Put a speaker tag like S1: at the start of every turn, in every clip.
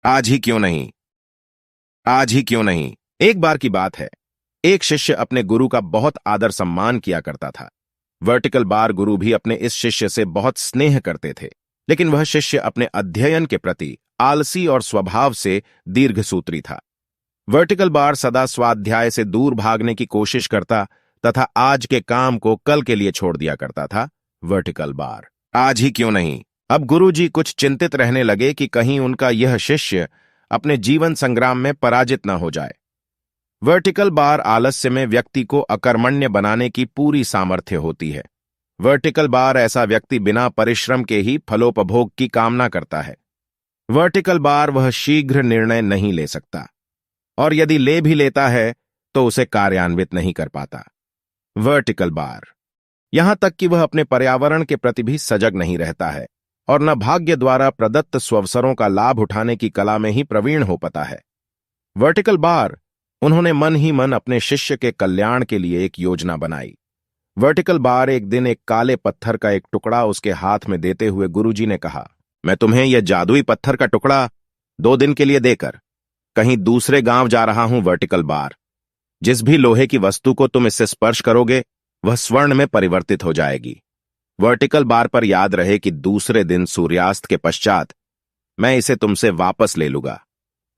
S1: आज ही क्यों नहीं? आज ही क्यों नहीं? एक बार की बात है। एक शिष्य अपने गुरु का बहुत आदर सम्मान किया करता था। वर्टिकल बार गुरु भी अपने इस शिष्य से बहुत स्नेह करते थे, लेकिन वह शिष्य अपने अध्ययन के प्रति आलसी और स्वभाव से दीर्घसूत्री था। वर्टिकल बार सदा स्वाध्याय से दूर भागने की कोशिश करता तथा आज के काम को कल के लिए छोड़ दिया करता था। वर्टिकल बार आज ही क्यों नहीं? अब गुरुजी कुछ चिंतित रहने लगे कि कहीं उनका यह शिष्य अपने जीवन संग्राम में पराजित न हो जाए। वर्टिकल बार आलस्य में व्यक्ति को अकर्मण्य बनाने की पूरी सामर्थ्य होती है। वर्टिकल बार ऐसा व्यक्ति बिना परिश्रम के ही फलोपभोग की कामना करता है। वर्टिकल बार वह शीघ्र निर्णय नहीं ले सकता, और यदि ले भी लेता है तो उसे कार्यान्वित नहीं कर पाता। वर्टिकल बार यहां तक कि वह अपने पर्यावरण के प्रति भी सजग नहीं रहता है और न भाग्य द्वारा प्रदत्त स्वअवसरों का लाभ उठाने की कला में ही प्रवीण हो पाता है। वर्टिकल बार उन्होंने मन ही मन अपने शिष्य के कल्याण के लिए एक योजना बनाई। वर्टिकल बार एक दिन एक काले पत्थर का एक टुकड़ा उसके हाथ में देते हुए गुरुजी ने कहा, मैं तुम्हें यह जादुई पत्थर का टुकड़ा 2 दिन के लिए देकर कहीं दूसरे गांव जा रहा हूं। वर्टिकल बार, जिस भी लोहे की वस्तु को तुम इससे स्पर्श करोगे वह स्वर्ण में परिवर्तित हो जाएगी। वर्टिकल बार पर याद रहे कि दूसरे दिन सूर्यास्त के पश्चात मैं इसे तुमसे वापस ले लूंगा।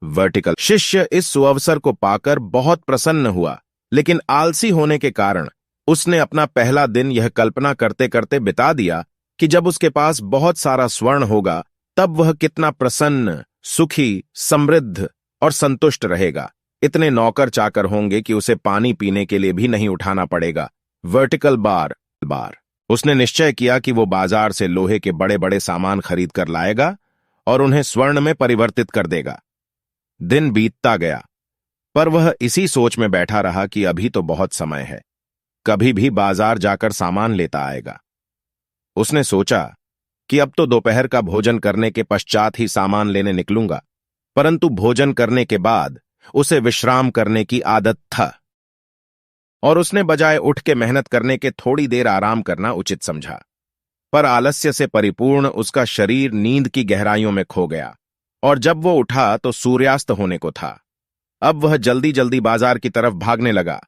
S1: वर्टिकल शिष्य इस सुअवसर को पाकर बहुत प्रसन्न हुआ, लेकिन आलसी होने के कारण उसने अपना पहला दिन यह कल्पना करते करते बिता दिया कि जब उसके पास बहुत सारा स्वर्ण होगा तब वह कितना प्रसन्न, सुखी, समृद्ध और संतुष्ट रहेगा। इतने नौकर चाकर होंगे कि उसे पानी पीने के लिए भी नहीं उठाना पड़ेगा। वर्टिकल बार उसने निश्चय किया कि वो बाजार से लोहे के बड़े बड़े सामान खरीद कर लाएगा और उन्हें स्वर्ण में परिवर्तित कर देगा। दिन बीतता गया, पर वह इसी सोच में बैठा रहा कि अभी तो बहुत समय है, कभी भी बाजार जाकर सामान लेता आएगा। उसने सोचा कि अब तो दोपहर का भोजन करने के पश्चात ही सामान लेने निकलूंगा, परंतु भोजन करने के बाद उसे विश्राम करने की आदत था और उसने बजाय उठ के मेहनत करने के थोड़ी देर आराम करना उचित समझा। पर आलस्य से परिपूर्ण उसका शरीर नींद की गहराइयों में खो गया और जब वो उठा तो सूर्यास्त होने को था। अब वह जल्दी जल्दी बाजार की तरफ भागने लगा,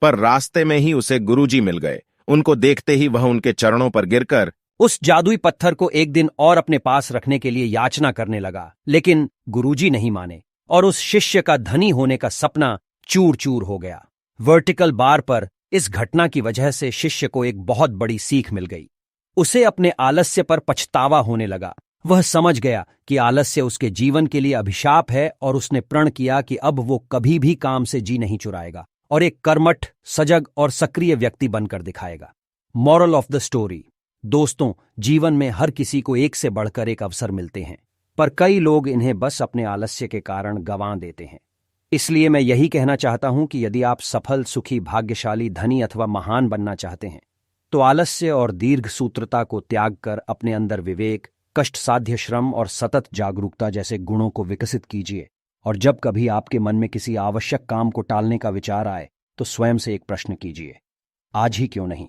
S1: पर रास्ते में ही उसे गुरुजी मिल गए। उनको देखते ही वह उनके चरणों पर गिरकर
S2: उस जादुई पत्थर को एक दिन और अपने पास रखने के लिए याचना करने लगा, लेकिन गुरुजी नहीं माने और उस शिष्य का धनी होने का सपना चूर चूर हो गया। वर्टिकल बार पर इस घटना की वजह से शिष्य को एक बहुत बड़ी सीख मिल गई। उसे अपने आलस्य पर पछतावा होने लगा। वह समझ गया कि आलस्य उसके जीवन के लिए अभिशाप है और उसने प्रण किया कि अब वो कभी भी काम से जी नहीं चुराएगा और एक कर्मठ, सजग और सक्रिय व्यक्ति बनकर दिखाएगा। मॉरल ऑफ द स्टोरी: दोस्तों, जीवन में हर किसी को एक से बढ़कर एक अवसर मिलते हैं, पर कई लोग इन्हें बस अपने आलस्य के कारण गंवा देते हैं। इसलिए मैं यही कहना चाहता हूं कि यदि आप सफल, सुखी, भाग्यशाली, धनी अथवा महान बनना चाहते हैं तो आलस्य और दीर्घ सूत्रता को त्याग कर अपने अंदर विवेक, कष्ट साध्य श्रम और सतत जागरूकता जैसे गुणों को विकसित कीजिए। और जब कभी आपके मन में किसी आवश्यक काम को टालने का विचार आए तो स्वयं से एक प्रश्न कीजिए, आज ही क्यों नहीं?